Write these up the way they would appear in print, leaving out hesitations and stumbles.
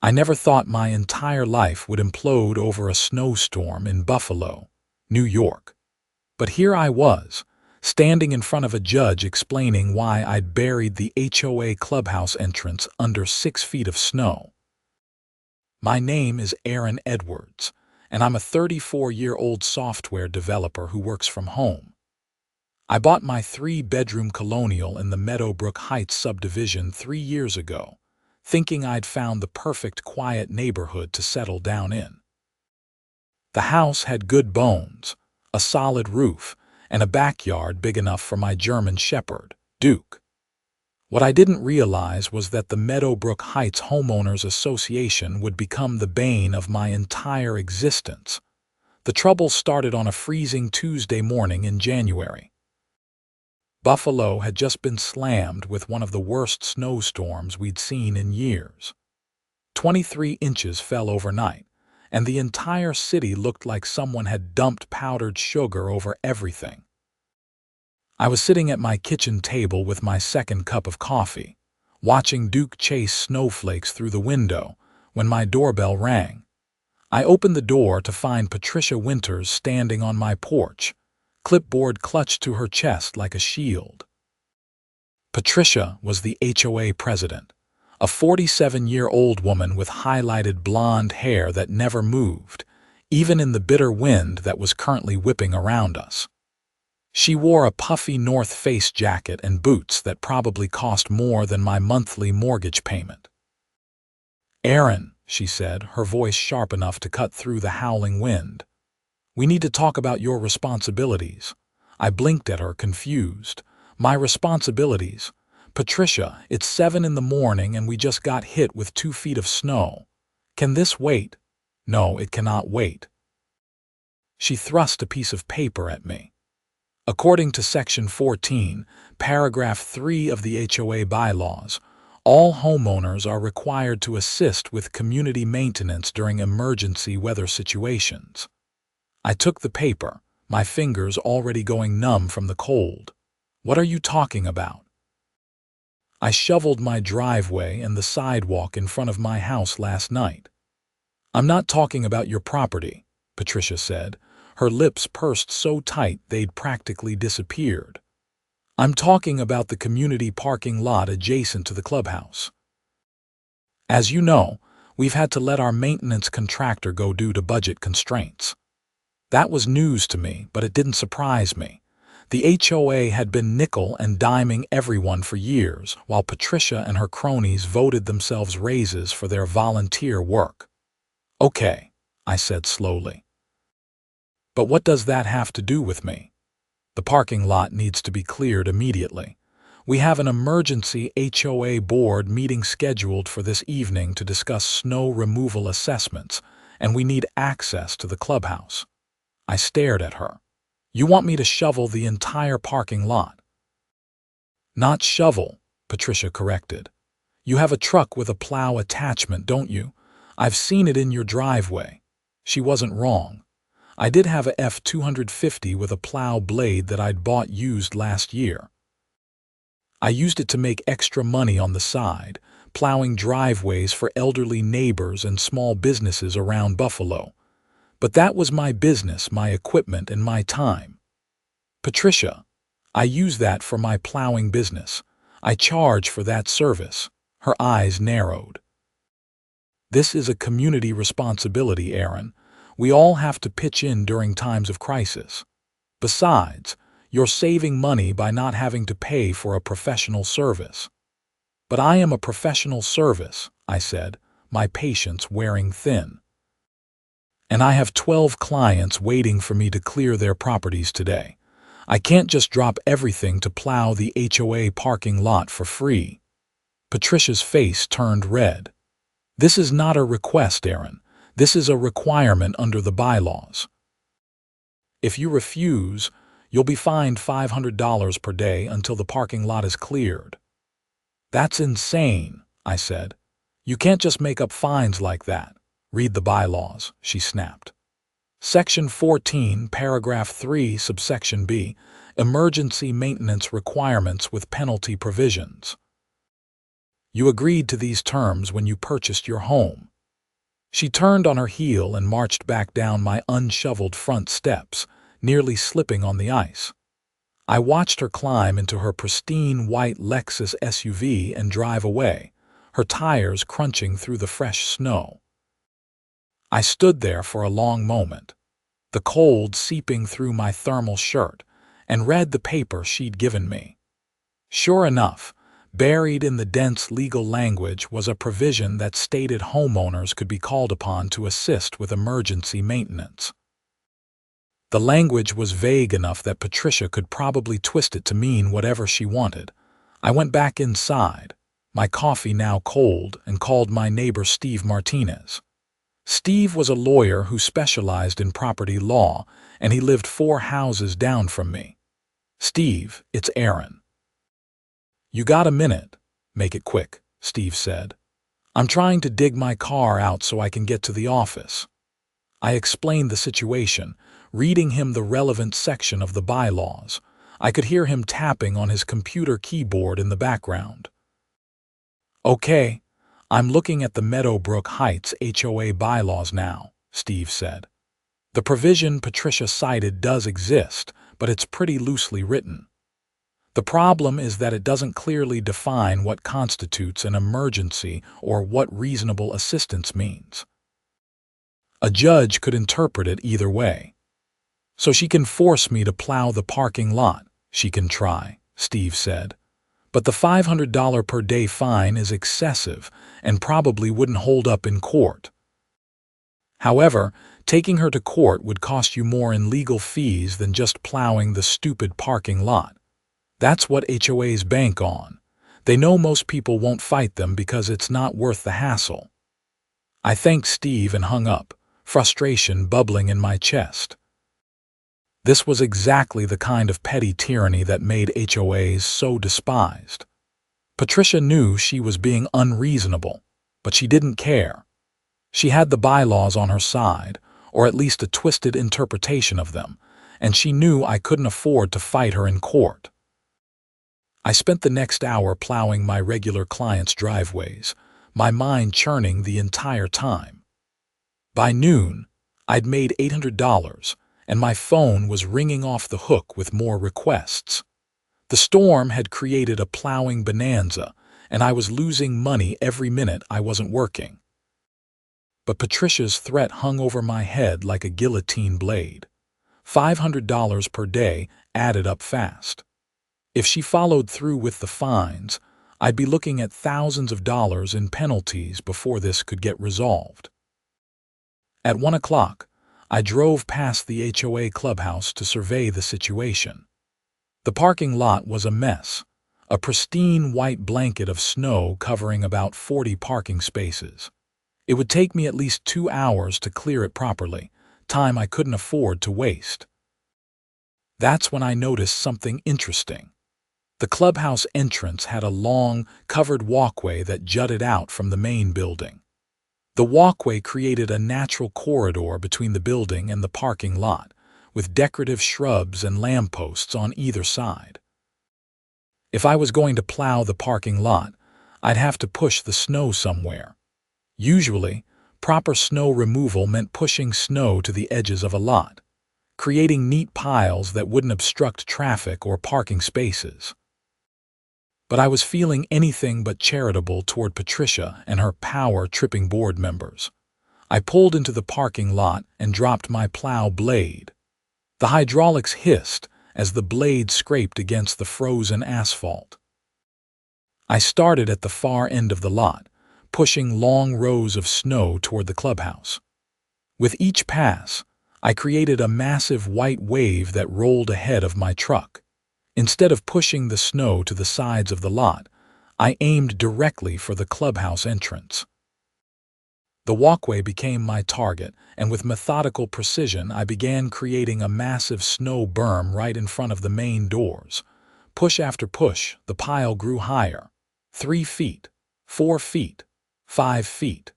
I never thought my entire life would implode over a snowstorm in Buffalo, New York. But here I was, standing in front of a judge explaining why I'd buried the HOA clubhouse entrance under 6 feet of snow. My name is Aaron Edwards, and I'm a 34-year-old software developer who works from home. I bought my 3-bedroom colonial in the Meadowbrook Heights subdivision 3 years ago, thinking I'd found the perfect quiet neighborhood to settle down in. The house had good bones, a solid roof, and a backyard big enough for my German Shepherd, Duke. What I didn't realize was that the Meadowbrook Heights Homeowners Association would become the bane of my entire existence. The trouble started on a freezing Tuesday morning in January. Buffalo had just been slammed with one of the worst snowstorms we'd seen in years. 23 inches fell overnight, and the entire city looked like someone had dumped powdered sugar over everything. I was sitting at my kitchen table with my second cup of coffee, watching Duke chase snowflakes through the window, when my doorbell rang. I opened the door to find Patricia Winters standing on my porch, clipboard clutched to her chest like a shield. Patricia was the HOA president, a 47-year-old woman with highlighted blonde hair that never moved, even in the bitter wind that was currently whipping around us. She wore a puffy North Face jacket and boots that probably cost more than my monthly mortgage payment. "Aaron," she said, her voice sharp enough to cut through the howling wind, "we need to talk about your responsibilities." I blinked at her, confused. "My responsibilities? Patricia, it's 7 in the morning and we just got hit with 2 feet of snow. Can this wait?" "No, it cannot wait." She thrust a piece of paper at me. According to Section 14, Paragraph 3 of the HOA bylaws, all homeowners are required to assist with community maintenance during emergency weather situations. I took the paper, my fingers already going numb from the cold. "What are you talking about?" "I shoveled my driveway and the sidewalk in front of my house last night." "I'm not talking about your property," Patricia said, her lips pursed so tight they'd practically disappeared. "I'm talking about the community parking lot adjacent to the clubhouse. As you know, we've had to let our maintenance contractor go due to budget constraints." That was news to me, but it didn't surprise me. The HOA had been nickel and diming everyone for years, while Patricia and her cronies voted themselves raises for their volunteer work. "Okay," I said slowly. "But what does that have to do with me?" "The parking lot needs to be cleared immediately. We have an emergency HOA board meeting scheduled for this evening to discuss snow removal assessments, and we need access to the clubhouse." I stared at her. "You want me to shovel the entire parking lot?" "Not shovel," Patricia corrected. "You have a truck with a plow attachment, don't you? I've seen it in your driveway." She wasn't wrong. I did have a F-250 with a plow blade that I'd bought used last year. I used it to make extra money on the side, plowing driveways for elderly neighbors and small businesses around Buffalo. But that was my business, my equipment, and my time. "Patricia, I use that for my plowing business. I charge for that service." Her eyes narrowed. "This is a community responsibility, Aaron. We all have to pitch in during times of crisis. Besides, you're saving money by not having to pay for a professional service." "But I am a professional service," I said, my patience wearing thin. "And I have 12 clients waiting for me to clear their properties today. I can't just drop everything to plow the HOA parking lot for free." Patricia's face turned red. "This is not a request, Aaron. This is a requirement under the bylaws. If you refuse, you'll be fined $500 per day until the parking lot is cleared." "That's insane," I said. "You can't just make up fines like that." "Read the bylaws," she snapped. Section 14, Paragraph 3, Subsection B, Emergency Maintenance Requirements with Penalty Provisions. You agreed to these terms when you purchased your home. She turned on her heel and marched back down my unshoveled front steps, nearly slipping on the ice. I watched her climb into her pristine white Lexus SUV and drive away, her tires crunching through the fresh snow. I stood there for a long moment, the cold seeping through my thermal shirt, and read the paper she'd given me. Sure enough, buried in the dense legal language was a provision that stated homeowners could be called upon to assist with emergency maintenance. The language was vague enough that Patricia could probably twist it to mean whatever she wanted. I went back inside, my coffee now cold, and called my neighbor Steve Martinez. Steve was a lawyer who specialized in property law, and he lived 4 houses down from me. "Steve, it's Aaron." "You got a minute?" "Make it quick," Steve said. "I'm trying to dig my car out so I can get to the office." I explained the situation, reading him the relevant section of the bylaws. I could hear him tapping on his computer keyboard in the background. "Okay, I'm looking at the Meadowbrook Heights HOA bylaws now," Steve said. "The provision Patricia cited does exist, but it's pretty loosely written. The problem is that it doesn't clearly define what constitutes an emergency or what reasonable assistance means. A judge could interpret it either way. So she can force me to plow the parking lot. She can try," Steve said. "But the $500 per day fine is excessive and probably wouldn't hold up in court. However, taking her to court would cost you more in legal fees than just plowing the stupid parking lot. That's what HOAs bank on. They know most people won't fight them because it's not worth the hassle." I thanked Steve and hung up, frustration bubbling in my chest. This was exactly the kind of petty tyranny that made HOAs so despised. Patricia knew she was being unreasonable, but she didn't care. She had the bylaws on her side, or at least a twisted interpretation of them, and she knew I couldn't afford to fight her in court. I spent the next hour plowing my regular clients' driveways, my mind churning the entire time. By noon, I'd made $800, and my phone was ringing off the hook with more requests. The storm had created a plowing bonanza, and I was losing money every minute I wasn't working. But Patricia's threat hung over my head like a guillotine blade. $500 per day added up fast. If she followed through with the fines, I'd be looking at thousands of dollars in penalties before this could get resolved. At 1 o'clock, I drove past the HOA clubhouse to survey the situation. The parking lot was a mess, a pristine white blanket of snow covering about 40 parking spaces. It would take me at least 2 hours to clear it properly, time I couldn't afford to waste. That's when I noticed something interesting. The clubhouse entrance had a long, covered walkway that jutted out from the main building. The walkway created a natural corridor between the building and the parking lot, with decorative shrubs and lampposts on either side. If I was going to plow the parking lot, I'd have to push the snow somewhere. Usually, proper snow removal meant pushing snow to the edges of a lot, creating neat piles that wouldn't obstruct traffic or parking spaces. But I was feeling anything but charitable toward Patricia and her power-tripping board members. I pulled into the parking lot and dropped my plow blade. The hydraulics hissed as the blade scraped against the frozen asphalt. I started at the far end of the lot, pushing long rows of snow toward the clubhouse. With each pass, I created a massive white wave that rolled ahead of my truck. Instead of pushing the snow to the sides of the lot, I aimed directly for the clubhouse entrance. The walkway became my target, and with methodical precision I began creating a massive snow berm right in front of the main doors. Push after push, the pile grew higher. 3 feet, 4 feet, 5 feet.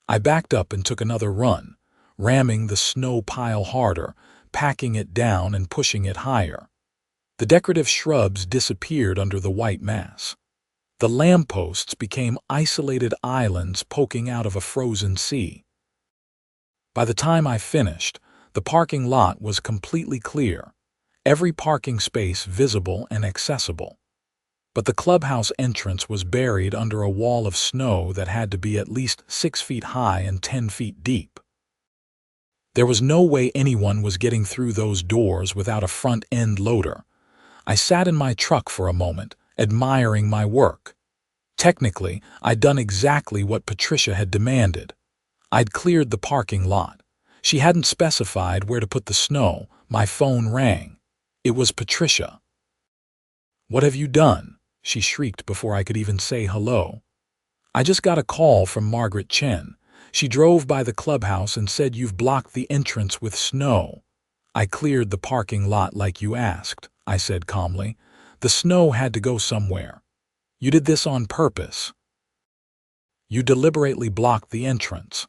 I backed up and took another run, ramming the snow pile harder, packing it down and pushing it higher. The decorative shrubs disappeared under the white mass. The lampposts became isolated islands poking out of a frozen sea. By the time I finished, the parking lot was completely clear, every parking space visible and accessible. But the clubhouse entrance was buried under a wall of snow that had to be at least 6 feet high and 10 feet deep. There was no way anyone was getting through those doors without a front-end loader. I sat in my truck for a moment, admiring my work. Technically, I'd done exactly what Patricia had demanded. I'd cleared the parking lot. She hadn't specified where to put the snow. My phone rang. It was Patricia. "What have you done?" she shrieked before I could even say hello. "I just got a call from Margaret Chen. She drove by the clubhouse and said you've blocked the entrance with snow." "I cleared the parking lot like you asked," I said calmly. "The snow had to go somewhere. You did this on purpose. You deliberately blocked the entrance."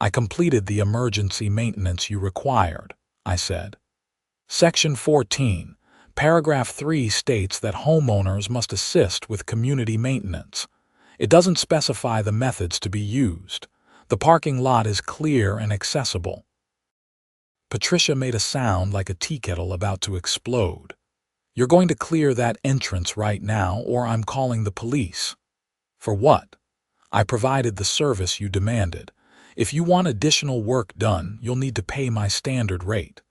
"I completed the emergency maintenance you required," I said. Section 14, Paragraph 3 states that homeowners must assist with community maintenance. It doesn't specify the methods to be used. The parking lot is clear and accessible. Patricia made a sound like a tea kettle about to explode. "You're going to clear that entrance right now, or I'm calling the police." "For what?" "I provided the service you demanded. If you want additional work done, you'll need to pay my standard rate.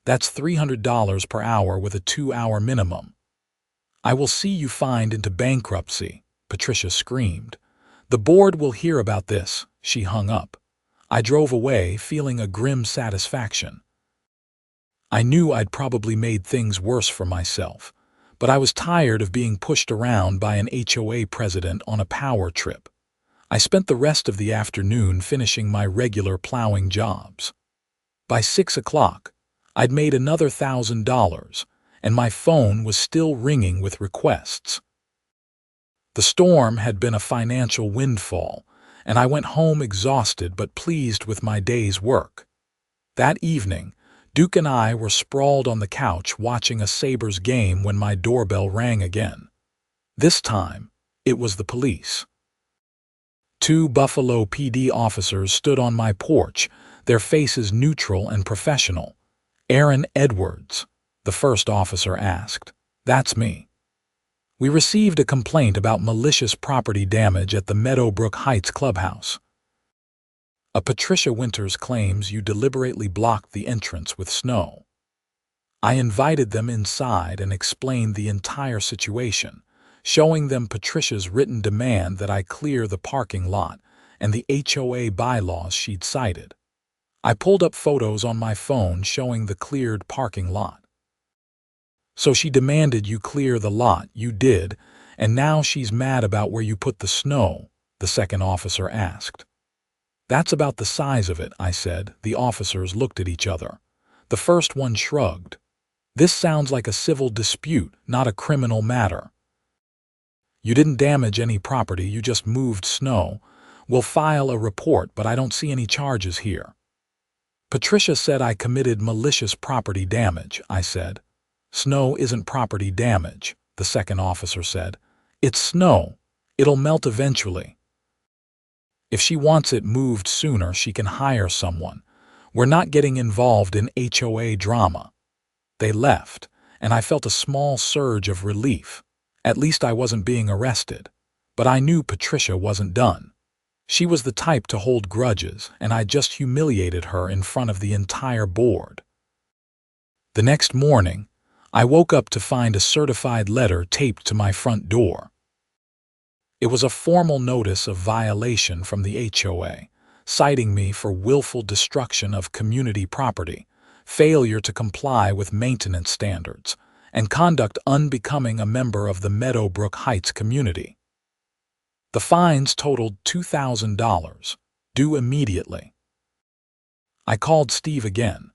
That's $300 per hour with a 2-hour minimum." "I will see you fined into bankruptcy," Patricia screamed. "The board will hear about this." She hung up. I drove away, feeling a grim satisfaction. I knew I'd probably made things worse for myself, but I was tired of being pushed around by an HOA president on a power trip. I spent the rest of the afternoon finishing my regular plowing jobs. By 6 o'clock, I'd made another $1,000, and my phone was still ringing with requests. The storm had been a financial windfall, and I went home exhausted but pleased with my day's work. That evening, Duke and I were sprawled on the couch watching a Sabres game when my doorbell rang again. This time, it was the police. 2 Buffalo PD officers stood on my porch, their faces neutral and professional. "Aaron Edwards?" the first officer asked. "That's me. We received a complaint about malicious property damage at the Meadowbrook Heights Clubhouse. A Patricia Winters claims you deliberately blocked the entrance with snow." I invited them inside and explained the entire situation, showing them Patricia's written demand that I clear the parking lot and the HOA bylaws she'd cited. I pulled up photos on my phone showing the cleared parking lot. "So she demanded you clear the lot, you did, and now she's mad about where you put the snow?" the second officer asked. "That's about the size of it," I said. The officers looked at each other. The first one shrugged. "This sounds like a civil dispute, not a criminal matter." "You didn't damage any property, you just moved snow. We'll file a report, but I don't see any charges here." "Patricia said I committed malicious property damage," I said. "Snow isn't property damage," the second officer said. "It's snow. It'll melt eventually. If she wants it moved sooner, she can hire someone. We're not getting involved in HOA drama." They left, and I felt a small surge of relief. At least I wasn't being arrested. But I knew Patricia wasn't done. She was the type to hold grudges, and I just humiliated her in front of the entire board. The next morning, I woke up to find a certified letter taped to my front door. It was a formal notice of violation from the HOA, citing me for willful destruction of community property, failure to comply with maintenance standards, and conduct unbecoming a member of the Meadowbrook Heights community. The fines totaled $2,000, due immediately. I called Steve again.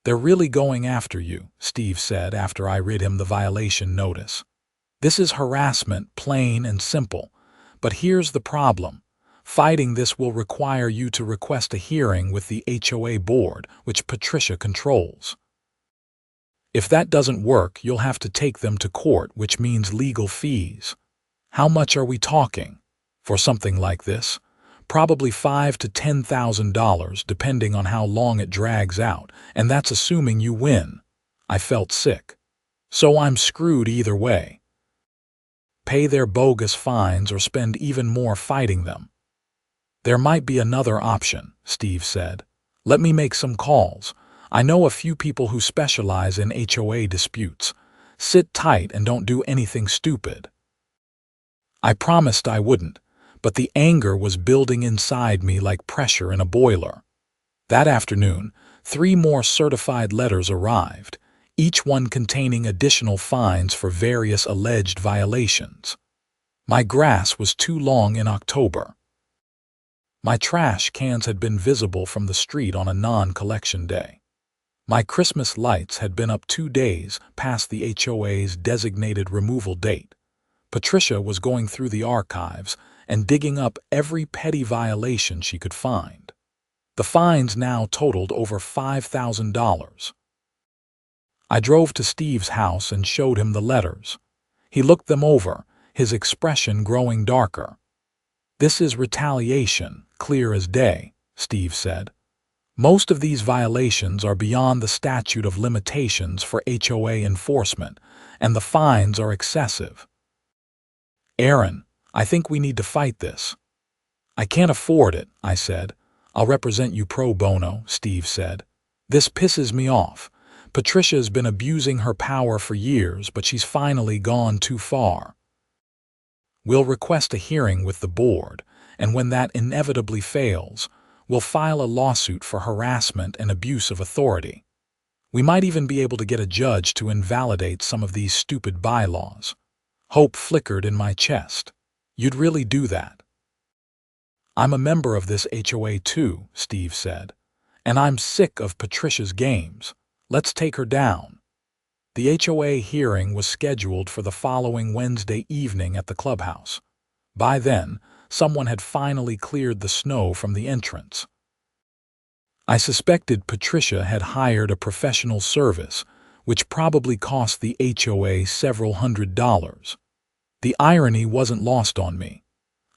"They're really going after you," Steve said after I read him the violation notice. "This is harassment, plain and simple. But here's the problem. Fighting this will require you to request a hearing with the HOA board, which Patricia controls. If that doesn't work, you'll have to take them to court, which means legal fees." How much are we talking for something like this? Probably $5,000 to $10,000, depending on how long it drags out, and that's assuming you win. I felt sick. So I'm screwed either way. Pay their bogus fines or spend even more fighting them. There might be another option, Steve said. Let me make some calls. I know a few people who specialize in HOA disputes. Sit tight and don't do anything stupid. I promised I wouldn't, but the anger was building inside me like pressure in a boiler. That afternoon, 3 more certified letters arrived, each one containing additional fines for various alleged violations. My grass was too long in October. My trash cans had been visible from the street on a non-collection day. My Christmas lights had been up 2 days past the HOA's designated removal date. Patricia was going through the archives and digging up every petty violation she could find. The fines now totaled over $5,000. I drove to Steve's house and showed him the letters. He looked them over, his expression growing darker. "This is retaliation, clear as day," Steve said. "Most of these violations are beyond the statute of limitations for HOA enforcement, and the fines are excessive." "Aaron, I think we need to fight this." "I can't afford it," I said. "I'll represent you pro bono," Steve said. "This pisses me off. Patricia's been abusing her power for years, but she's finally gone too far. We'll request a hearing with the board, and when that inevitably fails, we'll file a lawsuit for harassment and abuse of authority. We might even be able to get a judge to invalidate some of these stupid bylaws." Hope flickered in my chest. "You'd really do that?" "I'm a member of this HOA too," Steve said. "And I'm sick of Patricia's games. Let's take her down." The HOA hearing was scheduled for the following Wednesday evening at the Clubhouse. By then, someone had finally cleared the snow from the entrance. I suspected Patricia had hired a professional service, which probably cost the HOA several $100s. The irony wasn't lost on me.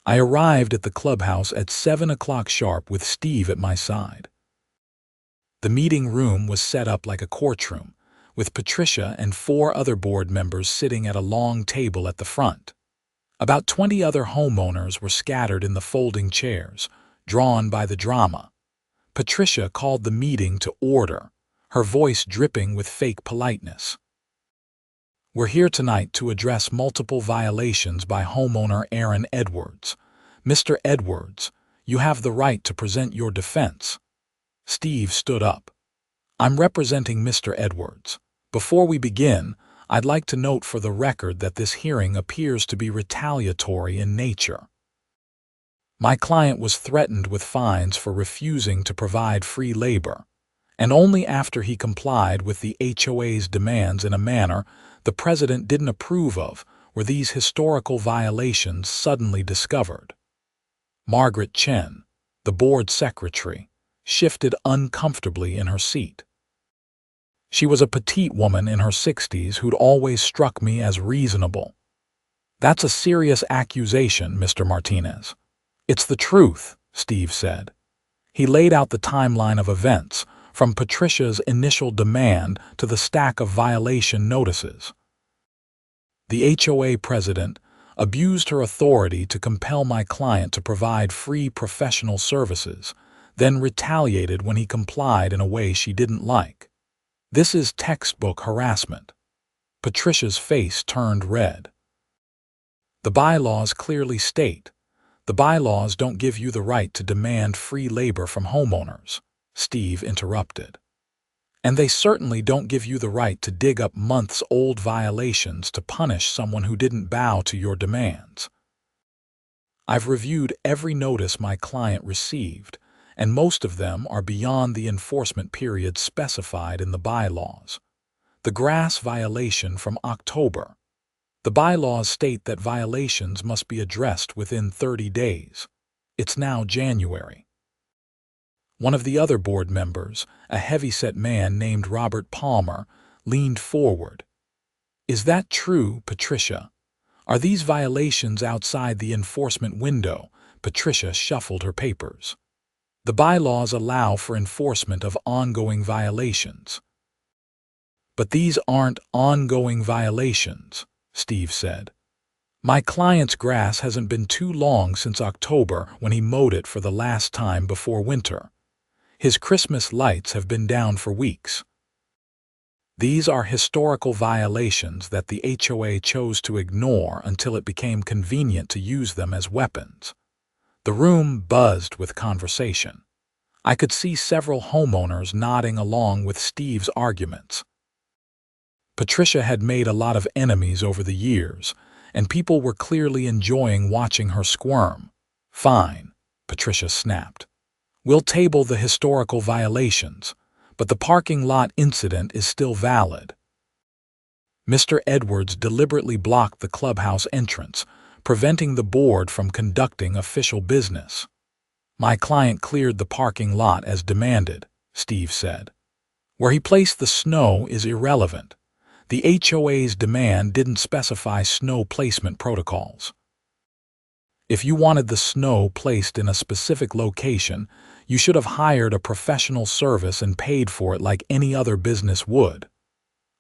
I arrived at the Clubhouse at 7 o'clock sharp with Steve at my side. The meeting room was set up like a courtroom, with Patricia and 4 other board members sitting at a long table at the front. About 20 other homeowners were scattered in the folding chairs, drawn by the drama. Patricia called the meeting to order, her voice dripping with fake politeness. "We're here tonight to address multiple violations by homeowner Aaron Edwards. Mr. Edwards, you have the right to present your defense." Steve stood up. "I'm representing Mr. Edwards. Before we begin, I'd like to note for the record that this hearing appears to be retaliatory in nature. My client was threatened with fines for refusing to provide free labor, and only after he complied with the HOA's demands in a manner the president didn't approve of were these historical violations suddenly discovered." Margaret Chen, the board secretary, shifted uncomfortably in her seat. She was a petite woman in her 60s who'd always struck me as reasonable. "That's a serious accusation, Mr. Martinez." "It's the truth," Steve said. He laid out the timeline of events, from Patricia's initial demand to the stack of violation notices. The HOA president abused her authority to compel my client to provide free professional services, then retaliated when he complied in a way she didn't like. This is textbook harassment. Patricia's face turned red. "The bylaws clearly state, the bylaws don't give you the right to demand free labor from homeowners," Steve interrupted. "And they certainly don't give you the right to dig up months-old violations to punish someone who didn't bow to your demands. I've reviewed every notice my client received, and most of them are beyond the enforcement period specified in the bylaws. The grass violation from October. The bylaws state that violations must be addressed within 30 days. It's now January." One of the other board members, a heavy-set man named Robert Palmer, leaned forward. "Is that true, Patricia? Are these violations outside the enforcement window? Patricia shuffled her papers. The bylaws allow for enforcement of ongoing violations. But these aren't ongoing violations, Steve said. My client's grass hasn't been too long since October when he mowed it for the last time before winter. His Christmas lights have been down for weeks. These are historical violations that the HOA chose to ignore until it became convenient to use them as weapons. The room buzzed with conversation. I could see several homeowners nodding along with Steve's arguments. Patricia had made a lot of enemies over the years, and people were clearly enjoying watching her squirm. Fine, Patricia snapped. We'll table the historical violations, but the parking lot incident is still valid. Mr. Edwards deliberately blocked the clubhouse entrance, preventing the board from conducting official business. My client cleared the parking lot as demanded, Steve said. Where he placed the snow is irrelevant. The HOA's demand didn't specify snow placement protocols. If you wanted the snow placed in a specific location, you should have hired a professional service and paid for it like any other business would.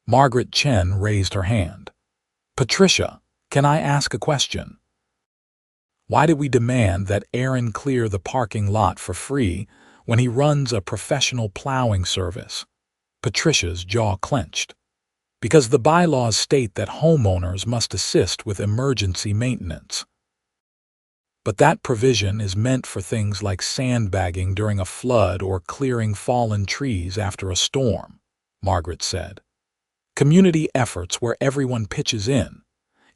Margaret Chen raised her hand. Patricia, can I ask a question? Why did we demand that Aaron clear the parking lot for free when he runs a professional plowing service? Patricia's jaw clenched. Because the bylaws state that homeowners must assist with emergency maintenance. But that provision is meant for things like sandbagging during a flood or clearing fallen trees after a storm, Margaret said. Community efforts where everyone pitches in.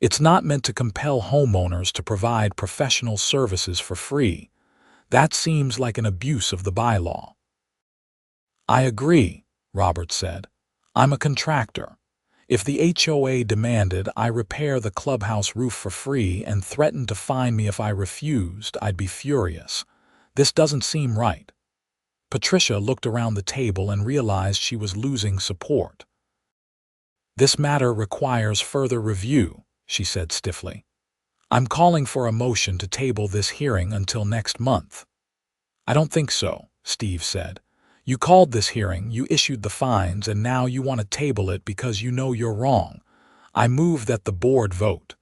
It's not meant to compel homeowners to provide professional services for free. That seems like an abuse of the bylaw. I agree, Robert said. I'm a contractor. If the HOA demanded I repair the clubhouse roof for free and threatened to fine me if I refused, I'd be furious. This doesn't seem right. Patricia looked around the table and realized she was losing support. This matter requires further review, she said stiffly. I'm calling for a motion to table this hearing until next month. I don't think so, Steve said. You called this hearing, you issued the fines, and now you want to table it because you know you're wrong. I move that the board vote.